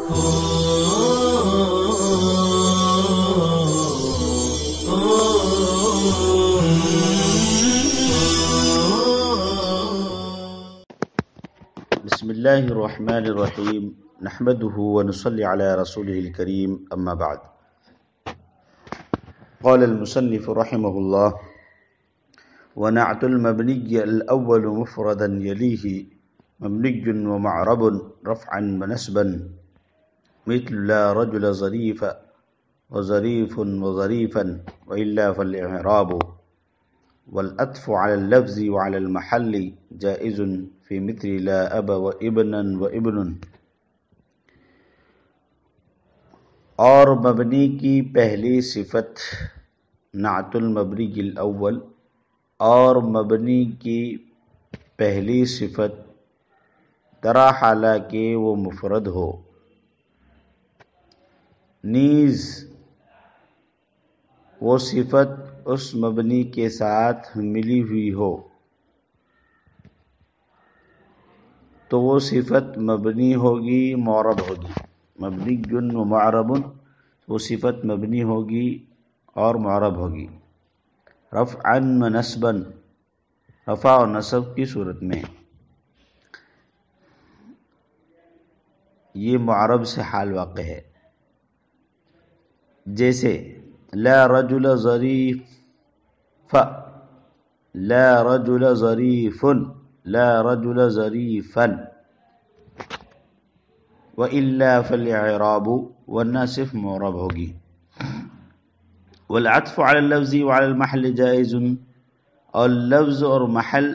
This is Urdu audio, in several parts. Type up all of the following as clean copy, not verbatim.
بسم الله الرحمن الرحيم نحمده ونصلي على رسوله الكريم أما بعد. قال المصنف رحمه الله: ونعت المبني الأول مفردا يليه مبني ومعرب رفعا ونسبا مثل لا رجل ظريف وظريف وظريفا وإلا فالإعراب والعطف على اللفظ وعلى المحل جائز في مثل لا أب وابنا وابن. اور مبنی کی پہلی صفت نعت المبنی الاول، اور مبنی کی پہلی صفت ترا حالہ کہ وہ مفرد ہو، نیز وہ صفت اس مبنی کے ساتھ ملی ہوئی ہو تو وہ صفت مبنی ہوگی، معرب ہوگی. مبنی و معرب، وہ صفت مبنی ہوگی اور معرب ہوگی. رفعا و نصبا، رفع و نصب کی صورت میں. یہ معرب سے حال واقع ہے، جیسے لا رجل ظریف، لا رجل ظریف، لا رجل ظریفا. وإلا فالإعراب، ورنہ صرف معرب ہوگی. والعطف على اللفظ وعلى المحل جائز، اور لفظ اور محل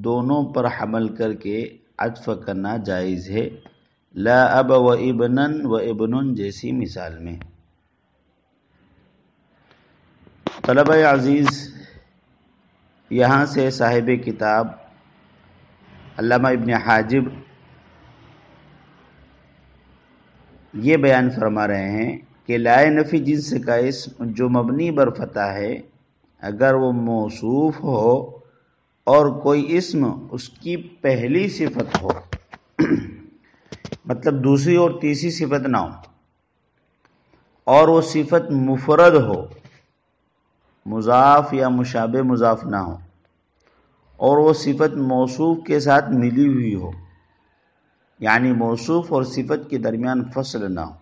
دونوں پر حمل کر کے عطف کرنا جائز ہے. لا اب و ابنا و ابن جیسی مثال میں. طلبہ عزیز، یہاں سے صاحب کتاب علامہ ابن حاجب یہ بیان فرما رہے ہیں کہ لائے نفی جنس کا اسم جو مبنی بر فتح ہے، اگر وہ موصوف ہو اور کوئی اسم اس کی پہلی صفت ہو، مطلب دوسری اور تیسری صفت نہ ہو، اور وہ صفت مفرد ہو، مضاف یا مشابہ مضاف نہ ہو، اور وہ صفت موصوف کے ساتھ ملی ہوئی ہو، یعنی موصوف اور صفت کے درمیان فصل نہ ہو،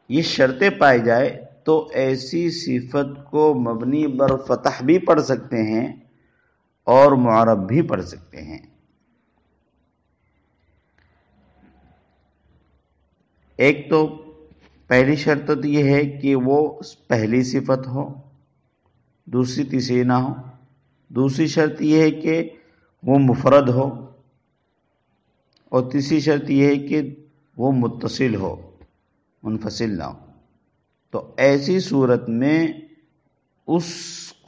یہ شرطیں پائی جائے تو ایسی صفت کو مبنی بر فتح بھی پڑھ سکتے ہیں اور معرب بھی پڑھ سکتے ہیں. ایک تو پہلی شرط تو یہ ہے کہ وہ پہلی صفت ہو، دوسری تیسری نہ ہو. دوسری شرط یہ ہے کہ وہ مفرد ہو، اور تیسری شرط یہ ہے کہ وہ متصل ہو، منفصل نہ ہو. تو ایسی صورت میں اس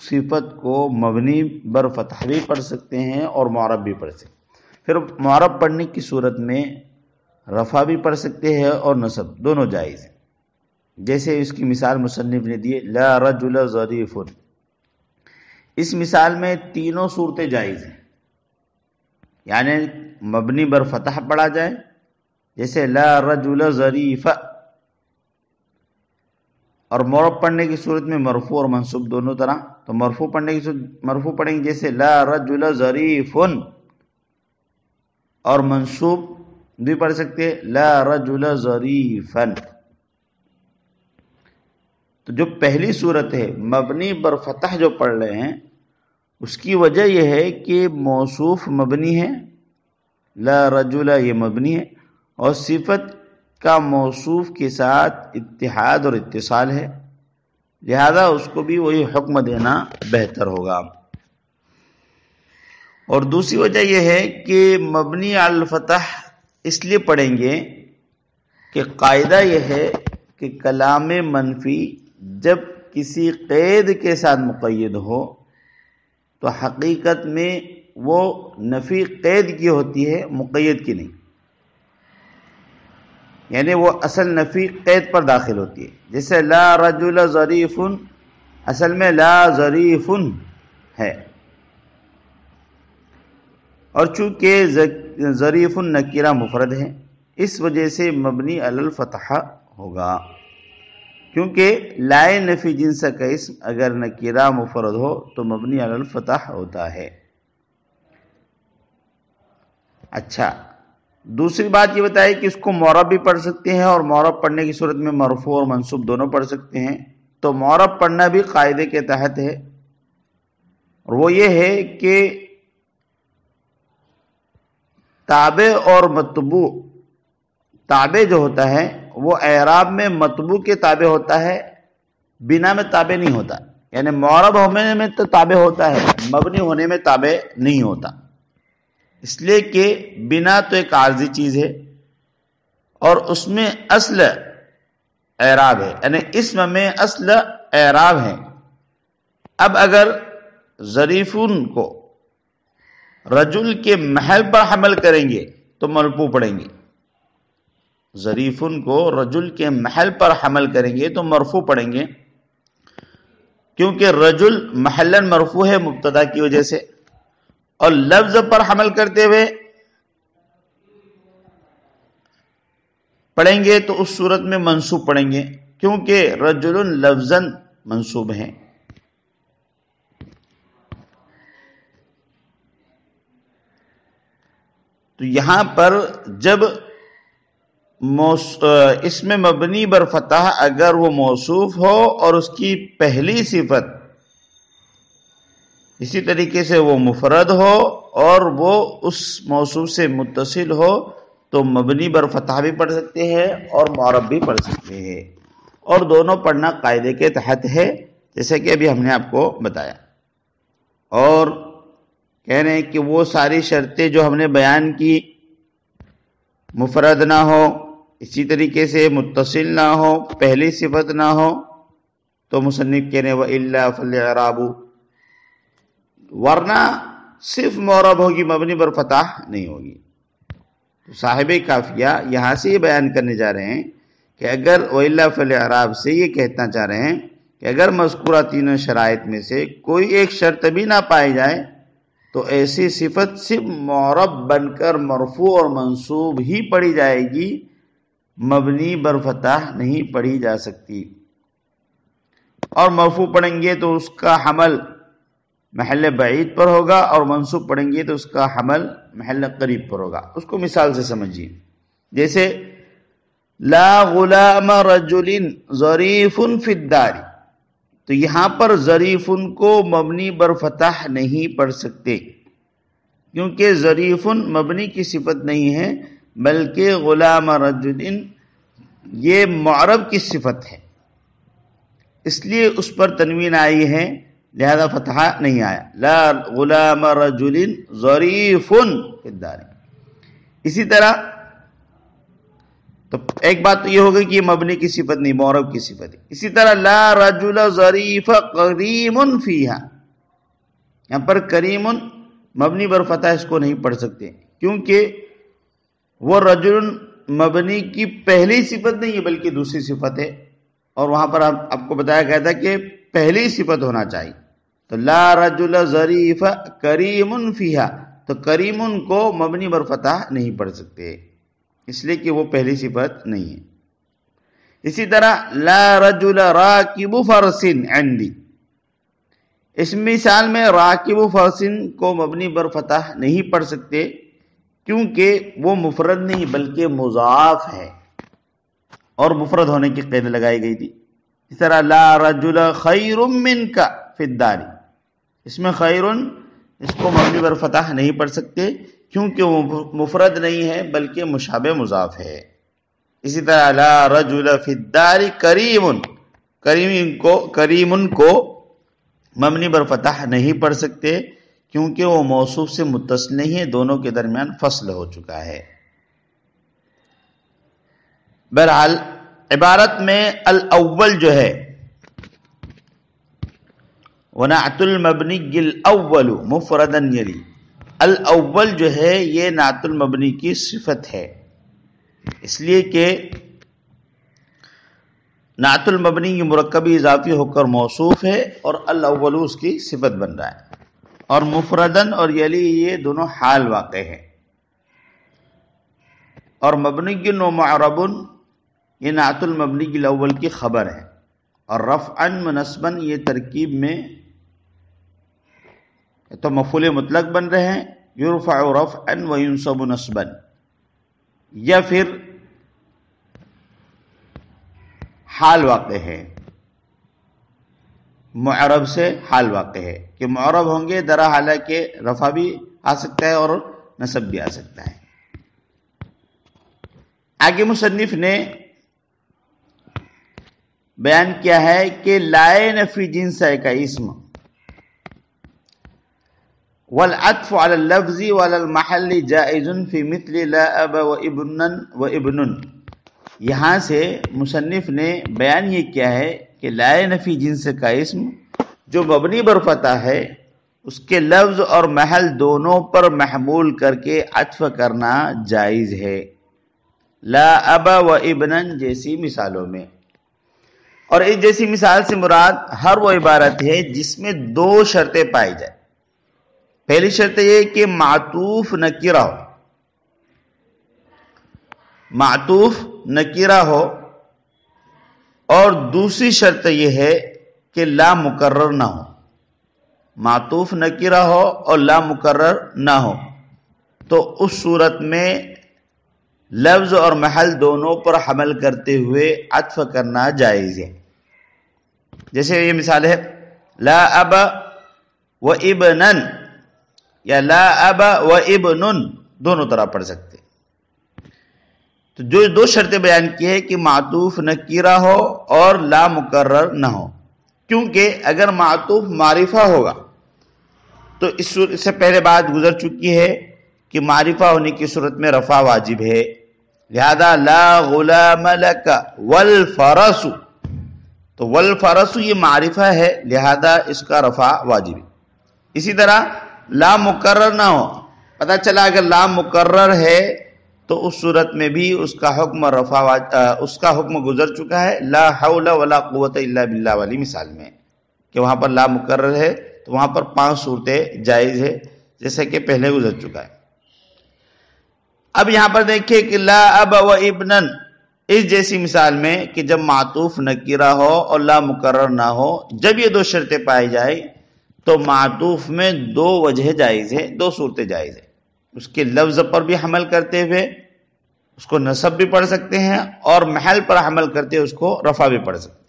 صفت کو مبنی بر فتح بھی پڑھ سکتے ہیں اور معرب بھی پڑھ سکتے ہیں. پھر معرب پڑھنے کی صورت میں رفع بھی پڑھ سکتے ہیں اور نصب دونوں جائز ہیں. جیسے اس کی مثال مصنف نے دی لا رجل ظریف. اس مثال میں تینوں صورتیں جائز ہیں، یعنی مبنی بر فتح پڑھا جائے جیسے لا رجل ظریف، اور معرب پڑھنے کی صورت میں مرفوع اور منصوب دونوں طرح. تو مرفوع پڑھنے کی صورت مرفوع پڑھیں گے جیسے لا رجل ظریف، اور منصوب بھی پڑھ سکتے لا رجل ظریفا. تو جو پہلی صورت ہے مبنی بر فتح جو پڑھ رہے ہیں، اس کی وجہ یہ ہے کہ موصوف مبنی ہے، لا رجل یہ مبنی ہے، اور صفت کا موصوف کے ساتھ اتحاد اور اتصال ہے، لہذا اس کو بھی وہی حکم دینا بہتر ہوگا. اور دوسری وجہ یہ ہے کہ مبنی علی الفتح اس لیے پڑھیں گے کہ قاعدہ یہ ہے کہ کلام منفی جب کسی قید کے ساتھ مقید ہو تو حقیقت میں وہ نفی قید کی ہوتی ہے، مقید کی نہیں. یعنی وہ اصل نفی قید پر داخل ہوتی ہے. جیسے لا رجل ظریف، اصل میں لا ظریف ہے، اور چونکہ ظریف نکیرہ مفرد ہے اس وجہ سے مبنی علی الفتح ہوگا، کیونکہ لائے نفی جنس کا اسم اگر نکرہ مفرد ہو تو مبنی علی الفتح ہوتا ہے۔ اچھا، دوسری بات یہ بتائی کہ اس کو معرب بھی پڑھ سکتے ہیں، اور معرب پڑھنے کی صورت میں مرفوع اور منصوب دونوں پڑھ سکتے ہیں۔ تو معرب پڑھنا بھی قاعدے کے تحت ہے، اور وہ یہ ہے کہ تابع اور متبوع، تابع جو ہوتا ہے وہ اعراب میں متبوع کے تابع ہوتا ہے، بنا میں تابع نہیں ہوتا، یعنی معرب ہونے میں تو تابع ہوتا ہے، مبنی ہونے میں تابع نہیں ہوتا، اس لیے کہ بنا تو ایک عارضی چیز ہے اور اس میں اصل اعراب ہے، یعنی اسم میں اصل اعراب ہے۔ اب اگر ظریفن کو رجل کے محل پر حمل کریں گے تو مرفوع پڑھیں گے، ظریفن کو رجل کے محل پر حمل کریں گے تو مرفوع پڑھیں گے، کیونکہ رجل محلاً مرفوع ہے مبتدا کی وجہ سے، اور لفظ پر حمل کرتے ہوئے پڑھیں گے تو اس صورت میں منصوب پڑھیں گے، کیونکہ رجل لفظاً منصوب ہیں۔ تو یہاں پر جب اسم مبنی بر فتح اگر وہ موصوف ہو اور اس کی پہلی صفت اسی طریقے سے وہ مفرد ہو اور وہ اس موصوف سے متصل ہو تو مبنی بر فتح بھی پڑھ سکتے ہیں اور معرب بھی پڑھ سکتے ہیں، اور دونوں پڑھنا قاعدے کے تحت ہے، جیسے کہ ابھی ہم نے آپ کو بتایا۔ اور کہہ رہے ہیں کہ وہ ساری شرطیں جو ہم نے بیان کی، مفرد نہ ہو، اسی طریقے سے متصل نہ ہو، پہلی صفت نہ ہو، تو مصنف کہہ رہے ہیں وَإِلَّا فَالْإِعْرَابُ، ورنہ صرف معرب ہوگی، مبنی بر فتح نہیں ہوگی۔ تو صاحب کافیہ یہاں سے یہ بیان کرنے جا رہے ہیں کہ اگر وَإِلَّا فَالْإِعْرَابُ سے یہ کہنا چاہ رہے ہیں کہ اگر مذکورہ تینوں شرائط میں سے کوئی ایک شرط بھی نہ پائی جائے تو ایسی صفت صرف معرب بن کر مرفوع اور منصوب ہی پڑھی جائے گی، مبنی بر فتح نہیں پڑھی جا سکتی، اور مرفوع پڑھیں گے تو اس کا حمل محل بعید پر ہوگا، اور منصوب پڑھیں گے تو اس کا حمل محل قریب پر ہوگا۔ اس کو مثال سے سمجھیے، جیسے لا غلام رجل ظریف فی الدار، تو یہاں پر ظریفن کو مبنی بر فتح نہیں پڑھ سکتے، کیونکہ ظریفن مبنی کی صفت نہیں ہے، بلکہ غلام رجل یہ معرب کی صفت ہے، اس لیے اس پر تنوین آئی ہے، لہذا فتحہ نہیں آیا۔ لا غلام رجل ظریف فی الدار۔ اسی طرح تو ایک بات تو یہ ہوگی کہ یہ مبنی کی صفت نہیں، معرب کی صفت ہے۔ اسی طرح لا رجل ظریف کریم فیہا، یہاں پر کریم مبنی بر فتح اس کو نہیں پڑھ سکتے، کیونکہ وہ رجل مبنی کی پہلی صفت نہیں ہے بلکہ دوسری صفت ہے، اور وہاں پر آپ کو بتایا گیا تھا کہ پہلی صفت ہونا چاہیے۔ تو لا رجل ظریف کریم فیہا، تو کریم کو مبنی بر فتح نہیں پڑھ سکتے، اس لیے کہ وہ پہلی صفت نہیں ہے۔ اسی طرح لا رجل راکب فرس عندی، اس مثال میں راکب فرس کو مبنی بر فتح نہیں پڑھ سکتے، کیونکہ وہ مفرد نہیں بلکہ مضاف ہے، اور مفرد ہونے کی قید لگائی گئی تھی۔ اس طرح لا رجل خیر منک فی الدار، اس میں خیر اس کو مبنی بر فتح نہیں پڑھ سکتے، کیونکہ وہ مفرد نہیں ہے بلکہ مشابہ مضاف ہے۔ اسی طرح لا رجل فی الدار کریم، کریم کو مبنی بر فتح نہیں پڑھ سکتے، کیونکہ وہ موصوف سے متصل نہیں ہے، دونوں کے درمیان فصل ہو چکا ہے۔ بہرحال عبارت میں الاول جو ہے وَنَعْتُ الْمَبْنِيِّ الْأَوَّلُ مُفْرَدًا يَلِي، الاول جو ہے یہ نعت المبنی کی صفت ہے، اس لیے کہ نعت المبنی یہ مرکبی اضافی ہو کر موصوف ہے اور الاول اس کی صفت بن رہا ہے، اور مفردن اور یلی یہ دونوں حال واقع ہے۔ اور مبنی و معرب یہ نعت المبنی الاول کی خبر ہے، اور رفعا منصبا یہ ترکیب میں تو مفعول مطلق بن رہے ہیں، یرفع رفعا و ینصب نصبا، یا پھر حال واقع ہے، معرب سے حال واقع ہے کہ معرب ہوں گے درا حالانکہ رفع بھی آ سکتا ہے اور نصب بھی آ سکتا ہے۔ آگے مصنف نے بیان کیا ہے کہ لائے نفی جنس کا اسم والعطف على اللفظ وعلى المحل جائز في مثل لا اب و ابن، یہاں سے مصنف نے بیان یہ کیا ہے کہ لائے نفی جنس کا اسم جو مبنی بر فتح ہے اس کے لفظ اور محل دونوں پر محمول کر کے عطف کرنا جائز ہے، لا اب و ابن جیسی مثالوں میں۔ اور اس جیسی مثال سے مراد ہر وہ عبارت ہے جس میں دو شرطیں پائی جائیں۔ پہلی شرط یہ کہ معطوف نکرہ ہو، معطوف نکرہ ہو، اور دوسری شرط یہ ہے کہ لا مکرر نہ ہو، معطوف نکرہ ہو اور لا مکرر نہ ہو، تو اس صورت میں لفظ اور محل دونوں پر حمل کرتے ہوئے عطف کرنا جائز ہے۔ جیسے یہ مثال ہے لا اب و ابنن یا لا اب و ابنن، دونوں طرح پڑھ سکتے۔ تو جو دو شرطیں بیان کی ہے کہ معطوف نکرہ ہو اور لا مکرر نہ ہو، کیونکہ اگر معطوف معرفہ ہوگا تو اس سے پہلے بات گزر چکی ہے کہ معرفہ ہونے کی صورت میں رفع واجب ہے، لہذا لا غلام لک والفرس، تو والفرس یہ معرفہ ہے لہذا اس کا رفع واجب ہے۔ اسی طرح لا مکرر نہ ہو، پتہ چلا اگر لا مکرر ہے تو اس صورت میں بھی اس کا حکم اس کا حکم گزر چکا ہے، لا حول ولا قوت الا باللہ والی مثال میں، کہ وہاں پر لا مکرر ہے تو وہاں پر 5 صورتیں جائز ہے جیسا کہ پہلے گزر چکا ہے۔ اب یہاں پر دیکھیں کہ لا اب و ابنن، اس جیسی مثال میں کہ جب معطوف نکرہ ہو اور لا مکرر نہ ہو، جب یہ دو شرطیں پائی جائیں تو معطوف میں 2 وجہ جائز ہے، 2 صورتیں جائز ہے۔ اس کے لفظ پر بھی حمل کرتے ہوئے اس کو نصب بھی پڑھ سکتے ہیں، اور محل پر حمل کرتے ہوئے اس کو رفع بھی پڑھ سکتے ہیں۔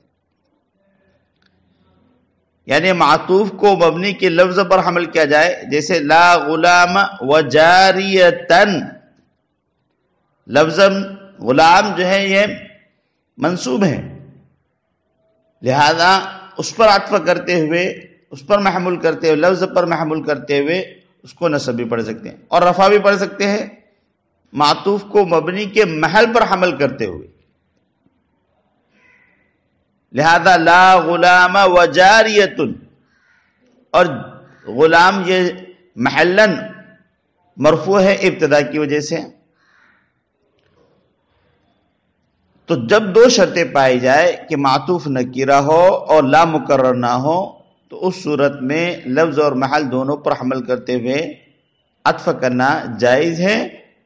یعنی معطوف کو مبنی کے لفظ پر حمل کیا جائے، جیسے لا غلام و جاریتن، لفظ غلام جو ہے یہ منصوب ہے، لہذا اس پر عطف کرتے ہوئے، اس پر محمول کرتے ہوئے، لفظ پر محمول کرتے ہوئے اس کو نصب بھی پڑھ سکتے ہیں اور رفع بھی پڑھ سکتے ہیں، معطوف کو مبنی کے محل پر حمل کرتے ہوئے، لہذا لا غلام و جاریتن، اور غلام یہ محلن مرفوع ہے ابتدا کی وجہ سے۔ تو جب 2 شرطیں پائی جائے کہ معطوف نکرہ ہو اور لا مکرر نہ ہو تو اس صورت میں لفظ اور محل دونوں پر حمل کرتے ہوئے عطف کرنا جائز ہے،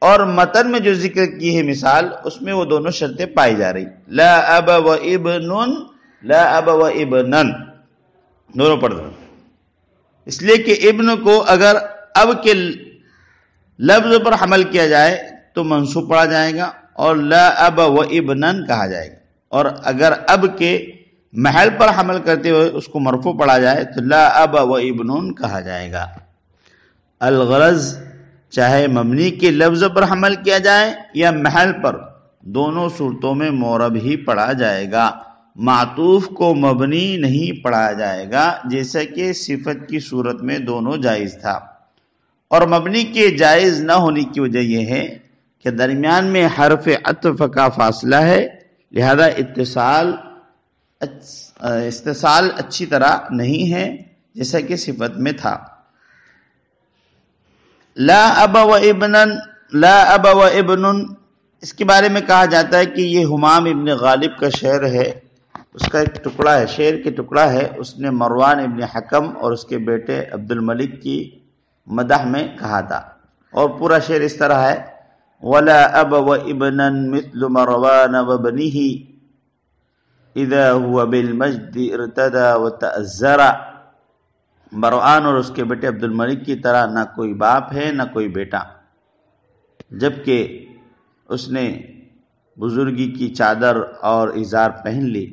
اور متن میں جو ذکر کی ہے مثال اس میں وہ دونوں شرطیں پائی جا رہی، لا اب و ابنن، لا اب و ابنن، دونوں پڑھ دو، اس لیے کہ ابن کو اگر اب کے لفظ پر حمل کیا جائے تو منصوب پڑھا جائے گا اور لا اب و ابنن کہا جائے گا، اور اگر اب کے محل پر حمل کرتے ہوئے اس کو مرفوع پڑھا جائے تو لا اب و ابنن کہا جائے گا۔ الغرض چاہے مبنی کے لفظ پر حمل کیا جائے یا محل پر، دونوں صورتوں میں معرب ہی پڑھا جائے گا، معطوف کو مبنی نہیں پڑھا جائے گا، جیسا کہ صفت کی صورت میں دونوں جائز تھا۔ اور مبنی کے جائز نہ ہونے کی وجہ یہ ہے کہ درمیان میں حرف عطف کا فاصلہ ہے، لہذا اتصال اچھی طرح نہیں ہے جیسا کہ صفت میں تھا۔ لا اب و ابنن، لا اب و ابنن، اس کے بارے میں کہا جاتا ہے کہ یہ حمام ابن غالب کا شعر ہے، اس کا ایک ٹکڑا ہے، شعر کے ٹکڑا ہے، اس نے مروان ابن حکم اور اس کے بیٹے عبد الملک کی مدح میں کہا تھا، اور پورا شعر اس طرح ہے ولا اب و ابنا مثل مروان وابنه اذا هو بالمجد ارتدى وتأزرا، مروان اور اس کے بیٹے عبد الملک کی طرح نہ کوئی باپ ہے نہ کوئی بیٹا، جبکہ اس نے بزرگی کی چادر اور ازار پہن لی۔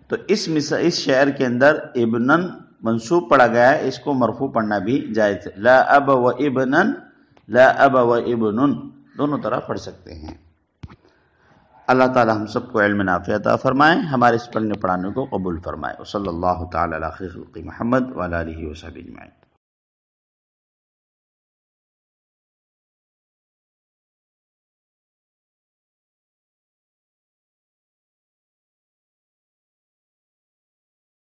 تو اس شعر کے اندر ابنن منصوب پڑھا گیا ہے، اس کو مرفوع پڑھنا بھی جائز ہے۔ لا اب و ابنن، لا اب و ابنن دونوں طرح پڑھ سکتے ہیں۔ اللہ تعالی ہم سب کو علم نافع عطا فرمائے، ہمارے اس پڑھنے پڑھانے کو قبول فرمائے۔ وصلی اللہ تعالی علی خیر خلق محمد وعلی آلہ وصحبہ اجمعین۔